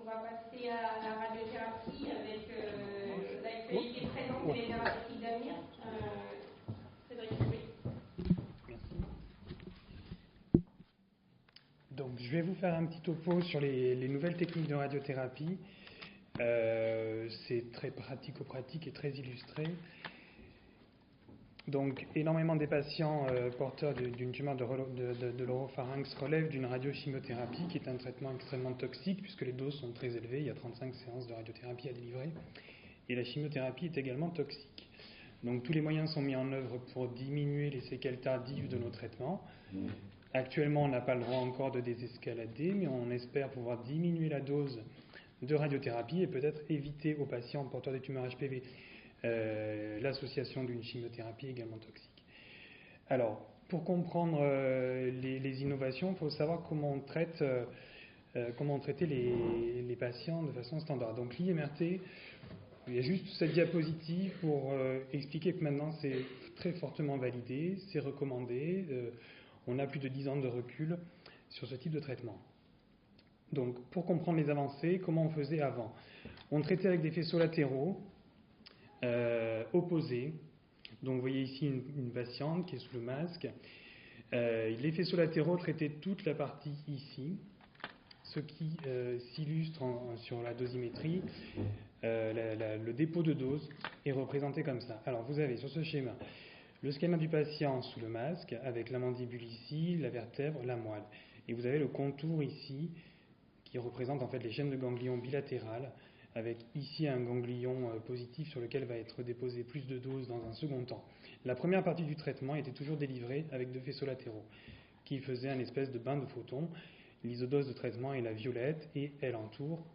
on va passer à la radiothérapie avec l'actualité présente et les thérapeutiques d'avenir. Cédric, oui. Merci. Donc, je vais vous faire un petit topo sur les nouvelles techniques de radiothérapie. C'est très pratico-pratique et très illustré. Donc, énormément des patients porteurs d'une tumeur de l'oropharynx relèvent d'une radiochimiothérapie qui est un traitement extrêmement toxique puisque les doses sont très élevées. Il y a 35 séances de radiothérapie à délivrer. Et la chimiothérapie est également toxique. Donc, tous les moyens sont mis en œuvre pour diminuer les séquelles tardives de nos traitements. Actuellement, on n'a pas le droit encore de désescalader, mais on espère pouvoir diminuer la dose de radiothérapie et peut-être éviter aux patients porteurs des tumeurs HPV l'association d'une chimiothérapie également toxique. Alors, pour comprendre les innovations, il faut savoir comment traiter les patients de façon standard. Donc l'IMRT, il y a juste cette diapositive pour expliquer que maintenant c'est très fortement validé, c'est recommandé, on a plus de 10 ans de recul sur ce type de traitement. Donc, pour comprendre les avancées, comment on faisait avant? On traitait avec des faisceaux latéraux opposés. Donc, vous voyez ici une patiente qui est sous le masque. Les faisceaux latéraux traitaient toute la partie ici, ce qui s'illustre sur la dosimétrie. Le dépôt de dose est représenté comme ça. Alors, vous avez sur ce schéma le schéma du patient sous le masque avec la mandibule ici, la vertèbre, la moelle. Et vous avez le contour ici qui représente en fait les chaînes de ganglions bilatérales avec ici un ganglion positif sur lequel va être déposé plus de doses dans un second temps. La première partie du traitement était toujours délivrée avec deux faisceaux latéraux qui faisaient un espèce de bain de photons. L'isodose de traitement est la violette et elle entoure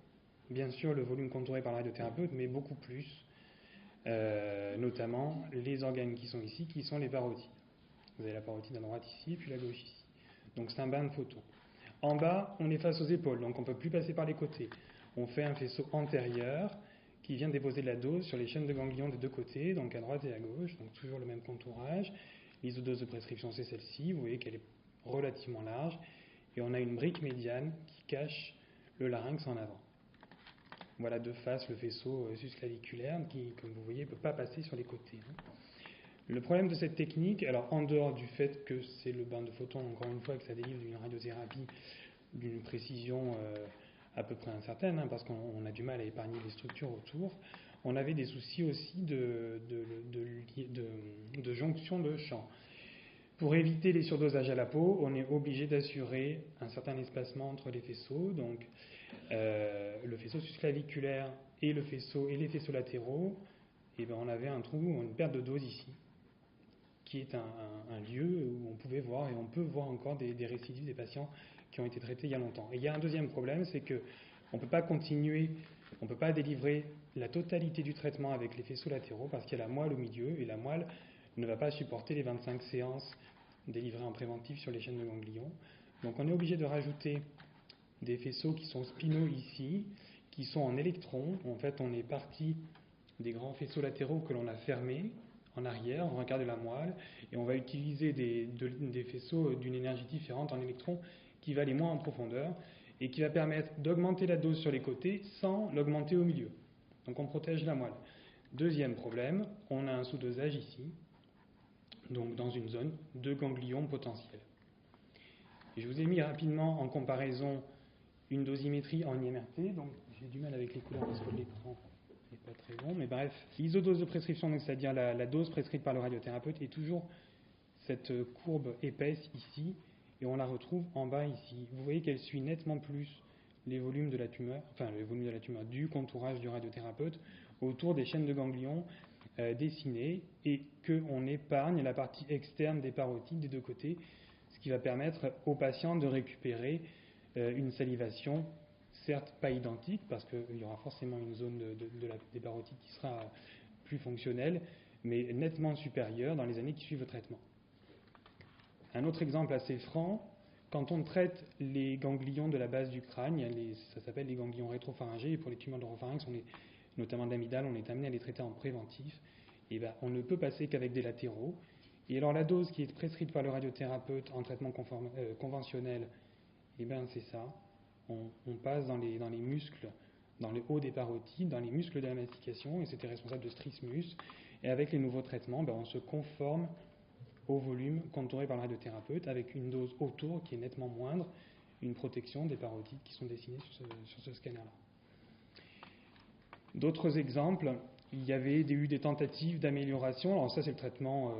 bien sûr le volume contouré par le radiothérapeute, mais beaucoup plus, notamment les organes qui sont ici, qui sont les parotides. Vous avez la parotide à droite ici, puis la gauche ici. Donc c'est un bain de photons. En bas, on est face aux épaules, donc on ne peut plus passer par les côtés. On fait un faisceau antérieur qui vient déposer de la dose sur les chaînes de ganglions des deux côtés, donc à droite et à gauche, donc toujours le même contourage. L'isodose de prescription, c'est celle-ci, vous voyez qu'elle est relativement large, et on a une brique médiane qui cache le larynx en avant. Voilà de face le faisceau susclaviculaire qui, comme vous voyez, ne peut pas passer sur les côtés. Le problème de cette technique, alors en dehors du fait que c'est le bain de photons, encore une fois, que ça délivre d'une radiothérapie d'une précision à peu près incertaine, parce qu'on a du mal à épargner les structures autour, on avait des soucis aussi de jonction de champs. Pour éviter les surdosages à la peau, on est obligé d'assurer un certain espacement entre les faisceaux, donc le faisceau susclaviculaire et les faisceaux latéraux, et ben on avait un trou, une perte de dose ici, qui est un lieu où on pouvait voir, et on peut voir encore des récidives des patients qui ont été traités il y a longtemps. Et il y a un deuxième problème, c'est qu'on ne peut pas continuer, on ne peut pas délivrer la totalité du traitement avec les faisceaux latéraux, parce qu'il y a la moelle au milieu, et la moelle ne va pas supporter les 25 séances délivrées en préventif sur les chaînes de ganglions. Donc on est obligé de rajouter des faisceaux qui sont spinaux ici, qui sont en électrons. En fait, on est parti des grands faisceaux latéraux que l'on a fermés en arrière, en regard de la moelle, et on va utiliser des faisceaux d'une énergie différente en électrons qui va aller moins en profondeur et qui va permettre d'augmenter la dose sur les côtés sans l'augmenter au milieu. Donc on protège la moelle. Deuxième problème, on a un sous-dosage ici, donc dans une zone de ganglions potentiels. Et je vous ai mis rapidement en comparaison une dosimétrie en IMRT, donc j'ai du mal avec les couleurs parce que l'écran n'est pas très bon, mais bref, l'isodose de prescription, donc c'est-à-dire la dose prescrite par le radiothérapeute, est toujours cette courbe épaisse ici, et on la retrouve en bas ici. Vous voyez qu'elle suit nettement plus les volumes de la tumeur, du contourage du radiothérapeute autour des chaînes de ganglions dessinées, et qu'on épargne la partie externe des parotides des deux côtés, ce qui va permettre aux patients de récupérer une salivation, certes pas identique, parce qu'il y aura forcément une zone des parotides qui sera plus fonctionnelle, mais nettement supérieure dans les années qui suivent le traitement. Un autre exemple assez franc, quand on traite les ganglions de la base du crâne, ça s'appelle les ganglions rétropharyngés, et pour les tumeurs de l'oropharynx, notamment d'amygdale, on est amené à les traiter en préventif, et ben, on ne peut passer qu'avec des latéraux. Et alors la dose qui est prescrite par le radiothérapeute en traitement conventionnel, et ben, c'est ça. on passe dans les muscles, dans le haut des parotides, dans les muscles de la mastication, et c'était responsable de strabismus. Et avec les nouveaux traitements, on se conforme au volume contouré par le radiothérapeute avec une dose autour qui est nettement moindre, une protection des parotides qui sont dessinées sur ce scanner-là. D'autres exemples, il y avait eu des tentatives d'amélioration. Alors ça, c'est le traitement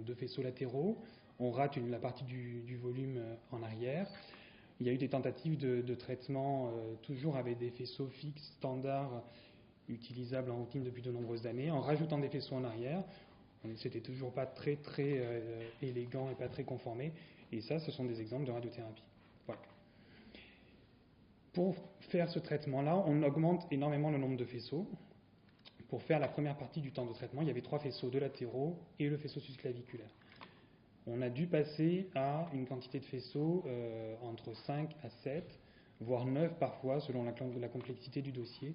de faisceaux latéraux. On rate la partie du volume en arrière. Il y a eu des tentatives de traitement toujours avec des faisceaux fixes, standards, utilisables en routine depuis de nombreuses années, en rajoutant des faisceaux en arrière. C'était toujours pas très élégant et pas très conformé. Et ça, ce sont des exemples de radiothérapie. Voilà. Pour faire ce traitement-là, on augmente énormément le nombre de faisceaux. Pour faire la première partie du temps de traitement, il y avait 3 faisceaux de latéraux et le faisceau susclaviculaire. On a dû passer à une quantité de faisceaux entre 5 à 7, voire 9 parfois, selon la complexité du dossier,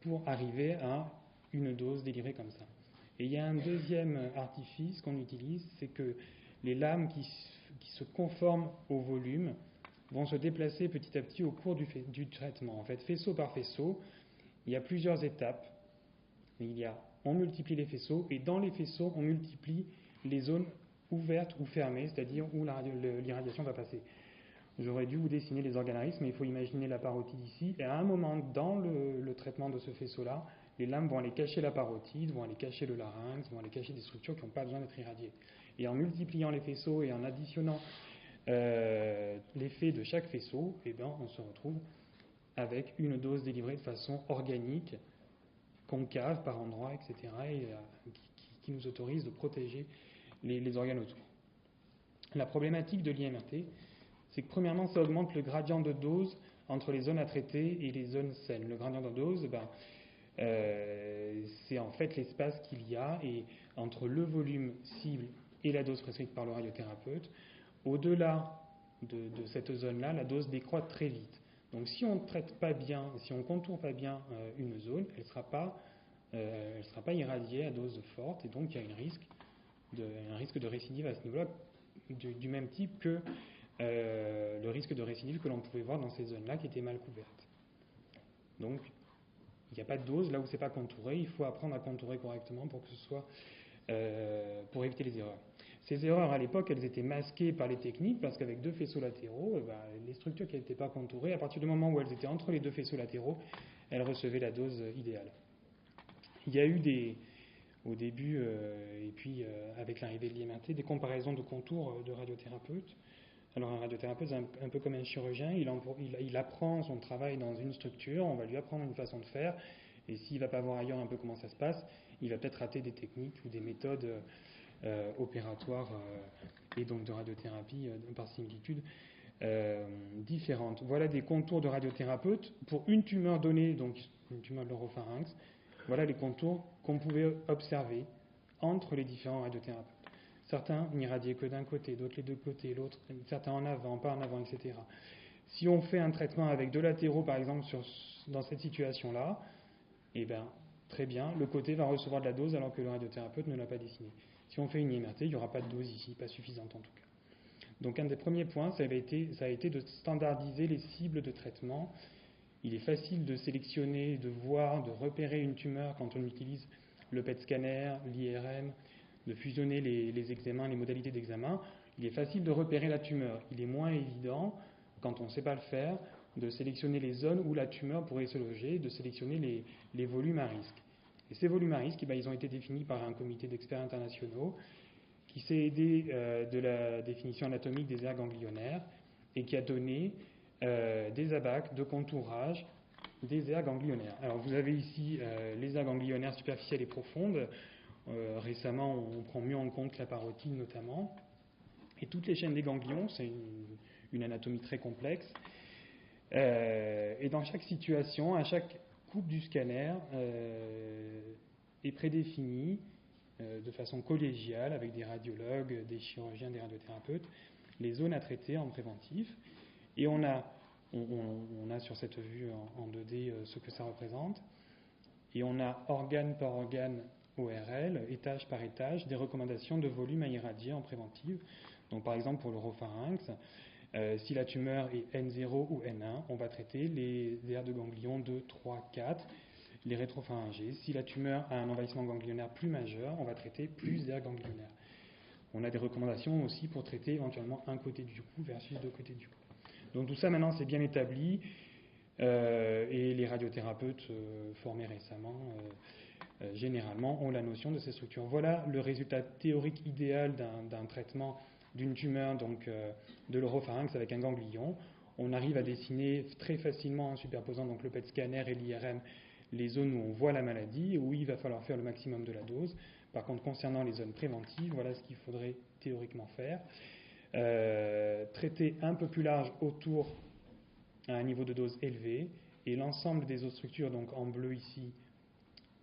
pour arriver à une dose délivrée comme ça. Et il y a un deuxième artifice qu'on utilise, c'est que les lames qui se conforment au volume vont se déplacer petit à petit au cours du traitement. En fait, faisceau par faisceau, il y a plusieurs étapes. On multiplie les faisceaux, et dans les faisceaux, on multiplie les zones ouvertes ou fermées, c'est-à-dire où l'irradiation va passer. J'aurais dû vous dessiner les organarismes, mais il faut imaginer la parotide ici. Et à un moment, dans le traitement de ce faisceau-là, les lames vont aller cacher la parotide, vont aller cacher le larynx, vont aller cacher des structures qui n'ont pas besoin d'être irradiées. Et en multipliant les faisceaux et en additionnant l'effet de chaque faisceau, on se retrouve avec une dose délivrée de façon organique, concave par endroits, etc., et qui nous autorise de protéger les organes autour. La problématique de l'IMRT, c'est que premièrement, ça augmente le gradient de dose entre les zones à traiter et les zones saines. Le gradient de dose, c'est en fait l'espace qu'il y a entre le volume cible et la dose prescrite par le radiothérapeute. Au-delà de cette zone-là, la dose décroît très vite. Donc si on ne traite pas bien, si on ne contourne pas bien une zone, elle ne sera pas irradiée à dose forte, et donc il y a un risque de récidive à ce niveau-là, du même type que le risque de récidive que l'on pouvait voir dans ces zones-là qui étaient mal couvertes. Donc il n'y a pas de dose là où c'est pas contouré, il faut apprendre à contourer correctement pour que ce soit pour éviter les erreurs. Ces erreurs, à l'époque, elles étaient masquées par les techniques, parce qu'avec 2 faisceaux latéraux, les structures qui n'étaient pas contourées, à partir du moment où elles étaient entre les 2 faisceaux latéraux, elles recevaient la dose idéale. Il y a eu au début, et puis avec l'arrivée de l'IMRT, des comparaisons de contours de radiothérapeutes. Alors un radiothérapeute, c'est un peu comme un chirurgien, il apprend son travail dans une structure, on va lui apprendre une façon de faire, et s'il ne va pas voir ailleurs un peu comment ça se passe, il va peut-être rater des techniques ou des méthodes opératoires et donc de radiothérapie par similitude différentes. Voilà des contours de radiothérapeute pour une tumeur donnée, donc une tumeur de l'oropharynx. Voilà les contours qu'on pouvait observer entre les différents radiothérapeutes. Certains n'irradiaient que d'un côté, d'autres les 2 côtés, l'autre, certains en avant, pas en avant, etc. Si on fait un traitement avec 2 latéraux, par exemple, dans cette situation-là, très bien, le côté va recevoir de la dose alors que le radiothérapeute ne l'a pas dessiné. Si on fait une IMRT, il n'y aura pas de dose ici, pas suffisante en tout cas. Donc un des premiers points, ça a été de standardiser les cibles de traitement. Il est facile de sélectionner, de voir, de repérer une tumeur quand on utilise le PET scanner, l'IRM, de fusionner les examens, les modalités d'examen. Il est facile de repérer la tumeur. Il est moins évident, quand on ne sait pas le faire, de sélectionner les zones où la tumeur pourrait se loger, de sélectionner les volumes à risque. Et ces volumes à risque, ils ont été définis par un comité d'experts internationaux qui s'est aidé de la définition anatomique des aires ganglionnaires et qui a donné des abacs de contourage des aires ganglionnaires. Alors vous avez ici les aires ganglionnaires superficielles et profondes. Récemment, on prend mieux en compte la parotide notamment. Et toutes les chaînes des ganglions, c'est une anatomie très complexe. Et dans chaque situation, à chaque coupe du scanner est prédéfinie de façon collégiale avec des radiologues, des chirurgiens, des radiothérapeutes, les zones à traiter en préventif. Et on a sur cette vue en 2D ce que ça représente. Et on a organe par organe ORL, étage par étage, des recommandations de volume à irradier en préventive. Donc par exemple pour l'oropharynx, Si la tumeur est N0 ou N1, on va traiter les aires de ganglion 2, 3, 4, les rétropharyngées. Si la tumeur a un envahissement ganglionnaire plus majeur, on va traiter plus d'aires ganglionnaires. On a des recommandations aussi pour traiter éventuellement un côté du cou versus deux côtés du cou. Donc tout ça maintenant c'est bien établi et les radiothérapeutes formés récemment généralement ont la notion de ces structures. Voilà le résultat théorique idéal d'un traitement d'une tumeur donc, de l'oropharynx avec un ganglion. On arrive à dessiner très facilement en superposant donc, le PET scanner et l'IRM les zones où on voit la maladie, où il va falloir faire le maximum de la dose. Par contre, concernant les zones préventives, voilà ce qu'il faudrait théoriquement faire. Traiter un peu plus large autour à un niveau de dose élevé, et l'ensemble des autres structures, donc en bleu ici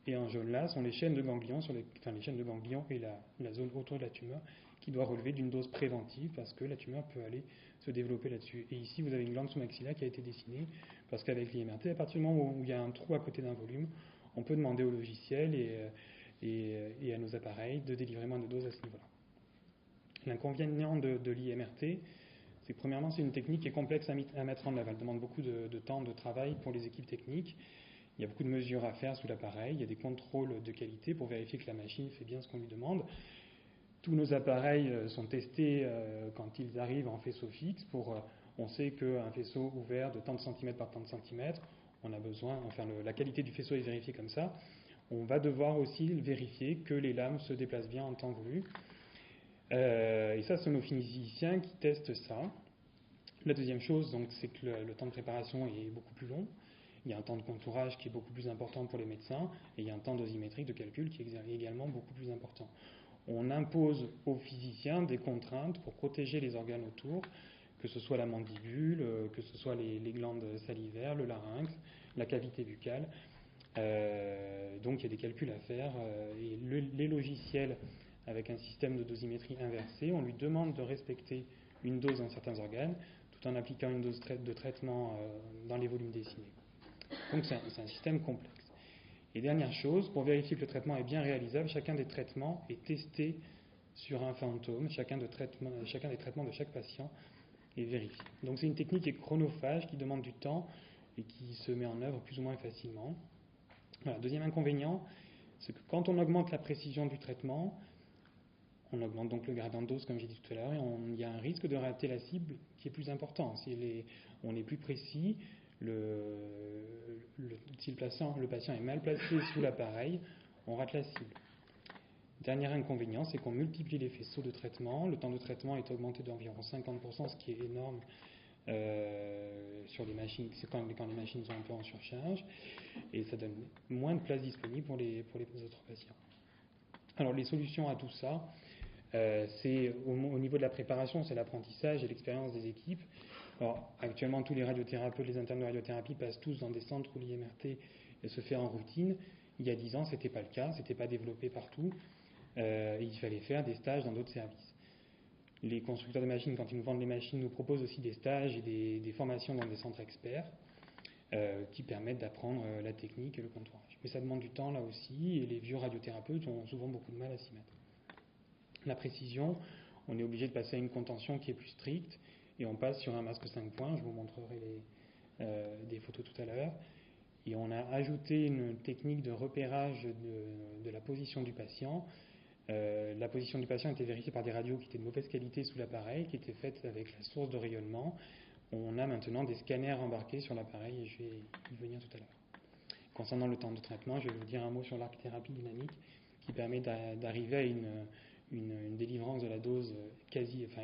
et en jaune là, sont les chaînes de ganglions, les chaînes de ganglions et la zone autour de la tumeur, qui doit relever d'une dose préventive parce que la tumeur peut aller se développer là-dessus. Et ici, vous avez une glande sous-maxillaire qui a été dessinée parce qu'avec l'IMRT, à partir du moment où il y a un trou à côté d'un volume, on peut demander au logiciel et à nos appareils de délivrer moins de doses à ce niveau-là. L'inconvénient de l'IMRT, c'est que premièrement, c'est une technique qui est complexe à mettre en œuvre. Elle demande beaucoup de temps de travail pour les équipes techniques. Il y a beaucoup de mesures à faire sous l'appareil. Il y a des contrôles de qualité pour vérifier que la machine fait bien ce qu'on lui demande. Tous nos appareils sont testés quand ils arrivent en faisceau fixe. On sait qu'un faisceau ouvert de tant de centimètres par tant de centimètres, on a besoin, la qualité du faisceau est vérifiée comme ça. On va devoir aussi vérifier que les lames se déplacent bien en temps voulu. Et ça, c'est nos physiciens qui testent ça. La deuxième chose, donc, c'est que le temps de préparation est beaucoup plus long. Il y a un temps de contourage qui est beaucoup plus important pour les médecins, et il y a un temps dosimétrique de calcul qui est également beaucoup plus important. On impose aux physiciens des contraintes pour protéger les organes autour, que ce soit la mandibule, que ce soit les glandes salivaires, le larynx, la cavité buccale. Donc il y a des calculs à faire, et les logiciels avec un système de dosimétrie inversée, on lui demande de respecter une dose dans certains organes, tout en appliquant une dose de traitement dans les volumes dessinés. Donc c'est un système complexe. Et dernière chose, pour vérifier que le traitement est bien réalisable, chacun des traitements est testé sur un fantôme, chacun des traitements de chaque patient est vérifié. Donc c'est une technique qui est chronophage, qui demande du temps et qui se met en œuvre plus ou moins facilement. Voilà. Deuxième inconvénient, c'est que quand on augmente la précision du traitement, on augmente donc le gradient de dose, comme j'ai dit tout à l'heure, et il y a un risque de rater la cible qui est plus important. Si on est plus précis, si le patient est mal placé sous l'appareil, on rate la cible. Dernier inconvénient, c'est qu'on multiplie les faisceaux de traitement. Le temps de traitement est augmenté d'environ 50%, ce qui est énorme sur les machines. C'est quand les machines sont un peu en surcharge, et ça donne moins de place disponible pour les autres patients. Alors les solutions à tout ça, c'est au niveau de la préparation, c'est l'apprentissage et l'expérience des équipes. Alors, actuellement, tous les radiothérapeutes, les internes de radiothérapie passent tous dans des centres où l'IMRT se fait en routine. Il y a 10 ans, ce n'était pas le cas, ce n'était pas développé partout. Il fallait faire des stages dans d'autres services. Les constructeurs de machines, quand ils nous vendent les machines, nous proposent aussi des stages et des formations dans des centres experts qui permettent d'apprendre la technique et le contourage. Mais ça demande du temps là aussi, et les vieux radiothérapeutes ont souvent beaucoup de mal à s'y mettre. La précision, on est obligé de passer à une contention qui est plus stricte, et on passe sur un masque 5 points, je vous montrerai des photos tout à l'heure, et on a ajouté une technique de repérage de la position du patient. La position du patient était vérifiée par des radios qui étaient de mauvaise qualité sous l'appareil, qui étaient faites avec la source de rayonnement. On a maintenant des scanners embarqués sur l'appareil, et je vais y venir tout à l'heure. Concernant le temps de traitement, je vais vous dire un mot sur l'arc-thérapie dynamique, qui permet d'arriver à une délivrance de la dose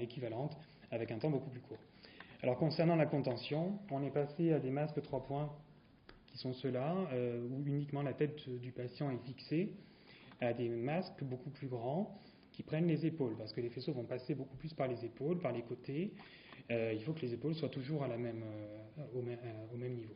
équivalente, avec un temps beaucoup plus court. Alors concernant la contention, on est passé à des masques 3 points qui sont ceux-là, où uniquement la tête du patient est fixée, à des masques beaucoup plus grands qui prennent les épaules, parce que les faisceaux vont passer beaucoup plus par les épaules, par les côtés. Il faut que les épaules soient toujours au même niveau.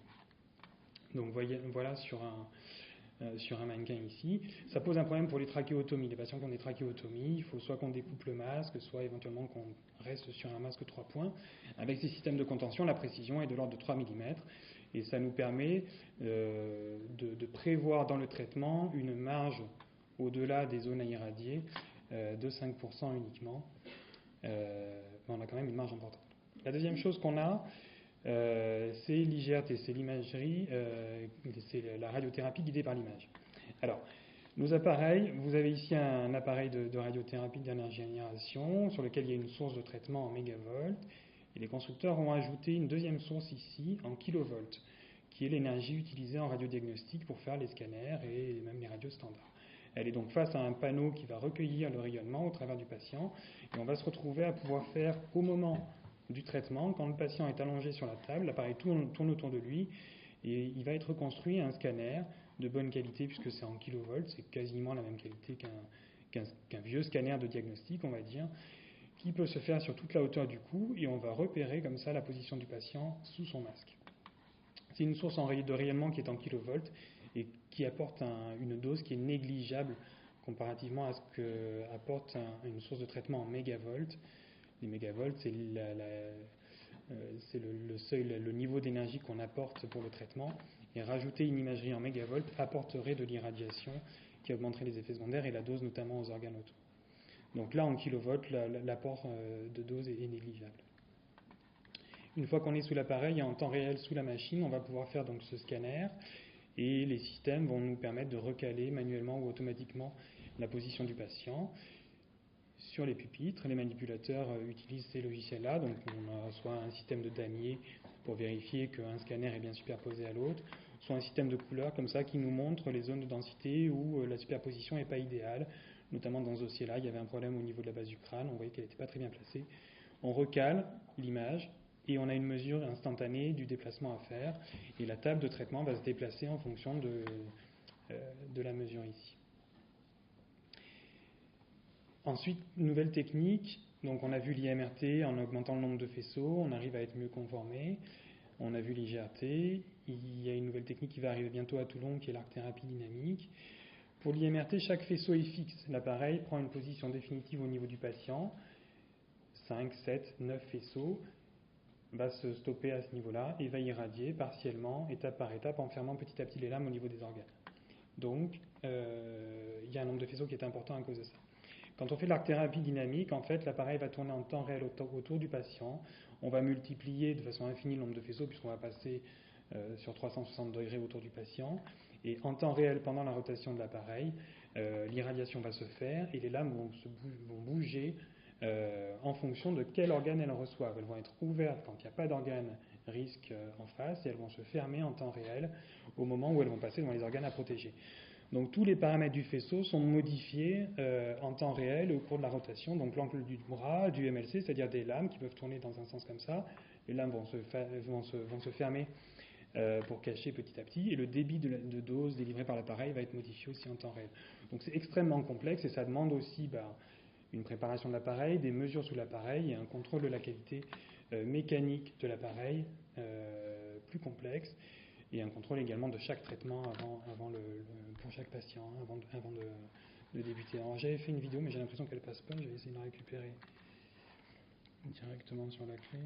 Donc voilà sur un mannequin ici. Ça pose un problème pour les trachéotomies. Les patients qui ont des trachéotomies, il faut soit qu'on découpe le masque, soit éventuellement qu'on reste sur un masque 3 points. Avec ces systèmes de contention, la précision est de l'ordre de 3 mm, et ça nous permet de prévoir dans le traitement une marge au-delà des zones à irradier de 5% uniquement. On a quand même une marge importante. La deuxième chose qu'on a, c'est l'IGRT, c'est l'imagerie, c'est la radiothérapie guidée par l'image. Alors, nos appareils, vous avez ici un appareil de radiothérapie de dernière génération sur lequel il y a une source de traitement en mégavolts, et les constructeurs ont ajouté une deuxième source ici en kilovolts, qui est l'énergie utilisée en radiodiagnostic pour faire les scanners et même les radios standards. Elle est donc face à un panneau qui va recueillir le rayonnement au travers du patient, et on va se retrouver à pouvoir faire au moment du traitement, quand le patient est allongé sur la table, l'appareil tourne autour de lui, et il va être reconstruit un scanner de bonne qualité, puisque c'est en kilovolts, c'est quasiment la même qualité qu'un vieux scanner de diagnostic, on va dire, qui peut se faire sur toute la hauteur du cou, et on va repérer comme ça la position du patient sous son masque. C'est une source de rayonnement qui est en kilovolts et qui apporte une dose qui est négligeable comparativement à ce qu'apporte une source de traitement en mégavolts. Les mégavolts, c'est le seuil, le niveau d'énergie qu'on apporte pour le traitement. Et rajouter une imagerie en mégavolts apporterait de l'irradiation qui augmenterait les effets secondaires et la dose notamment aux organes autour. Donc là, en kilovolts, l'apport de dose est négligeable. Une fois qu'on est sous l'appareil, en temps réel sous la machine, on va pouvoir faire donc ce scanner et les systèmes vont nous permettre de recaler manuellement ou automatiquement la position du patient sur les pupitres. Les manipulateurs utilisent ces logiciels-là, donc on a soit un système de damier pour vérifier qu'un scanner est bien superposé à l'autre, soit un système de couleurs comme ça qui nous montre les zones de densité où la superposition n'est pas idéale. Notamment dans ce dossier-là, il y avait un problème au niveau de la base du crâne, on voyait qu'elle n'était pas très bien placée. On recale l'image et on a une mesure instantanée du déplacement à faire, et la table de traitement va se déplacer en fonction de la mesure ici. Ensuite, nouvelle technique, donc on a vu l'IMRT, en augmentant le nombre de faisceaux, on arrive à être mieux conformé. On a vu l'IGRT, il y a une nouvelle technique qui va arriver bientôt à Toulon qui est l'arc-thérapie dynamique. Pour l'IMRT, chaque faisceau est fixe. L'appareil prend une position définitive au niveau du patient, 5, 7, 9 faisceaux, va se stopper à ce niveau-là et va irradier partiellement, étape par étape, en fermant petit à petit les lames au niveau des organes. Donc, il y a un nombre de faisceaux qui est important à cause de ça. Quand on fait de l'arc-thérapie dynamique, en fait, l'appareil va tourner en temps réel autour du patient. On va multiplier de façon infinie le nombre de faisceaux puisqu'on va passer sur 360 degrés autour du patient. Et en temps réel, pendant la rotation de l'appareil, l'irradiation va se faire et les lames vont bouger en fonction de quel organe elles reçoivent. Elles vont être ouvertes quand il n'y a pas d'organe risque en face et elles vont se fermer en temps réel au moment où elles vont passer devant les organes à protéger. Donc tous les paramètres du faisceau sont modifiés en temps réel au cours de la rotation. Donc l'angle du bras, du MLC, c'est-à-dire des lames qui peuvent tourner dans un sens comme ça. Les lames vont se fermer pour cacher petit à petit. Et le débit de dose délivré par l'appareil va être modifié aussi en temps réel. Donc c'est extrêmement complexe et ça demande aussi une préparation de l'appareil, des mesures sous l'appareil et un contrôle de la qualité mécanique de l'appareil plus complexe. Et un contrôle également de chaque traitement pour chaque patient, avant de débuter. Alors j'avais fait une vidéo, mais j'ai l'impression qu'elle ne passe pas. Je vais essayer de la récupérer directement sur la clé.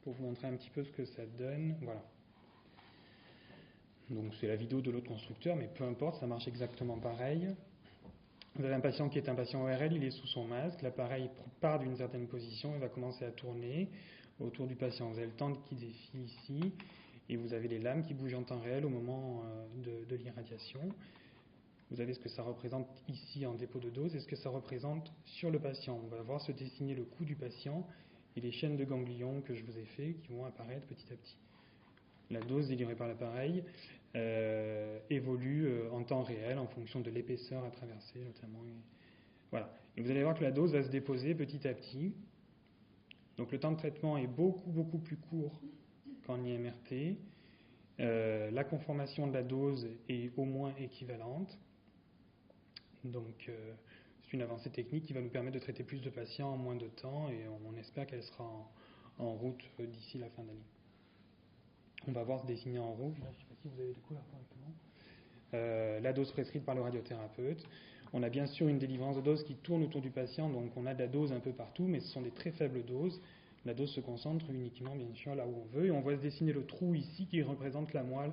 Pour vous montrer un petit peu ce que ça donne. Voilà. Donc c'est la vidéo de l'autre constructeur, mais peu importe, ça marche exactement pareil. Vous avez un patient qui est un patient ORL, il est sous son masque, l'appareil part d'une certaine position et va commencer à tourner autour du patient. Vous avez le temps qui défile ici et vous avez les lames qui bougent en temps réel au moment de l'irradiation. Vous avez ce que ça représente ici en dépôt de dose et ce que ça représente sur le patient. On va voir se dessiner le cou du patient et les chaînes de ganglions que je vous ai fait qui vont apparaître petit à petit. La dose délivrée par l'appareil évolue en temps réel en fonction de l'épaisseur à traverser notamment. Voilà. Et vous allez voir que la dose va se déposer petit à petit. Donc le temps de traitement est beaucoup plus court qu'en IMRT. La conformation de la dose est au moins équivalente. Donc c'est une avancée technique qui va nous permettre de traiter plus de patients en moins de temps et on espère qu'elle sera en route d'ici la fin d'année. On va voir se dessiner en rouge, là, je ne sais pas si vous avez les couleurs correctement, la dose prescrite par le radiothérapeute. On a bien sûr une délivrance de dose qui tourne autour du patient, donc on a de la dose un peu partout, mais ce sont des très faibles doses. La dose se concentre uniquement, bien sûr, là où on veut, et on voit se dessiner le trou ici qui représente la moelle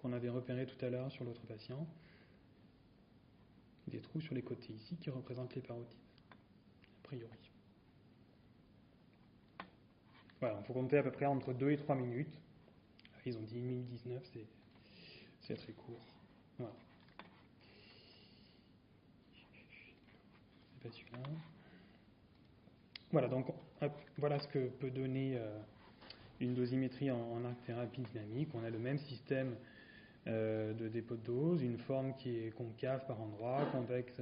qu'on avait repérée tout à l'heure sur l'autre patient. Des trous sur les côtés ici qui représentent les parotides. priori. Voilà, il faut compter à peu près entre 2 et 3 minutes. Ils ont dit 1 minute 19, c'est très court. Voilà. C'est pas celui-là. Voilà, donc voilà ce que peut donner une dosimétrie en arc-thérapie dynamique. On a le même système de dépôt de dose, une forme qui est concave par endroit, convexe,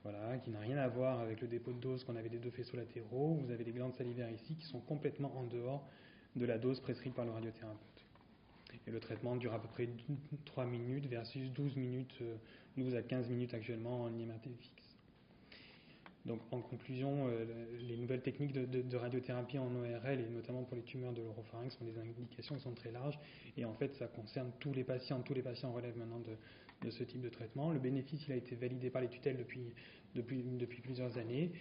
voilà, qui n'a rien à voir avec le dépôt de dose qu'on avait des 2 faisceaux latéraux. Vous avez les glandes salivaires ici qui sont complètement en dehors de la dose prescrite par le radiothérapeute. Et le traitement dure à peu près 3 minutes versus 12 minutes, 12 à 15 minutes actuellement en IMRT fixe. Donc en conclusion, les nouvelles techniques de radiothérapie en ORL, et notamment pour les tumeurs de l'oropharynx, sont des indications qui sont très larges, et en fait ça concerne tous les patients relèvent maintenant de ce type de traitement. Le bénéfice il a été validé par les tutelles depuis plusieurs années.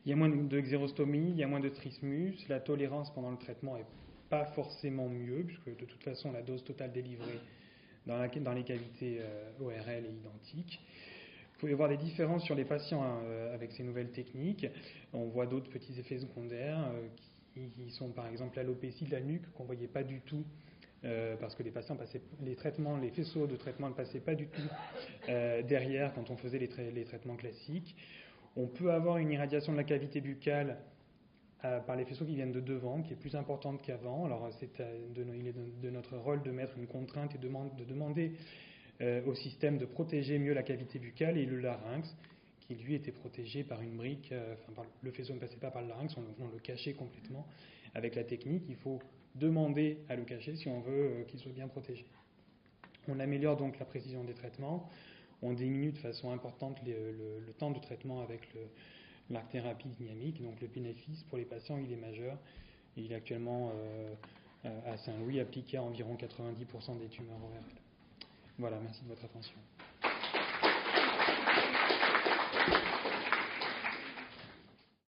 Il y a moins de xérostomie, il y a moins de trismus, la tolérance pendant le traitement est pas forcément mieux, puisque de toute façon la dose totale délivrée dans les cavités ORL est identique. Vous pouvez voir des différences sur les patients avec ces nouvelles techniques. On voit d'autres petits effets secondaires qui sont par exemple l'alopécie de la nuque qu'on ne voyait pas du tout parce que les patients passaient les faisceaux de traitement ne passaient pas du tout derrière quand on faisait les traitements classiques. On peut avoir une irradiation de la cavité buccale par les faisceaux qui viennent de devant, qui est plus importante qu'avant. Alors il est de notre rôle de mettre une contrainte et de demander au système de protéger mieux la cavité buccale et le larynx, qui lui était protégé par une brique, le faisceau ne passait pas par le larynx, on le cachait complètement. Avec la technique, il faut demander à le cacher si on veut qu'il soit bien protégé. On améliore donc la précision des traitements, on diminue de façon importante le temps de traitement avec l'arc-thérapie dynamique, donc le bénéfice pour les patients il est majeur. Il est actuellement à Saint-Louis appliqué à environ 90% des tumeurs ORL. Voilà, merci de votre attention.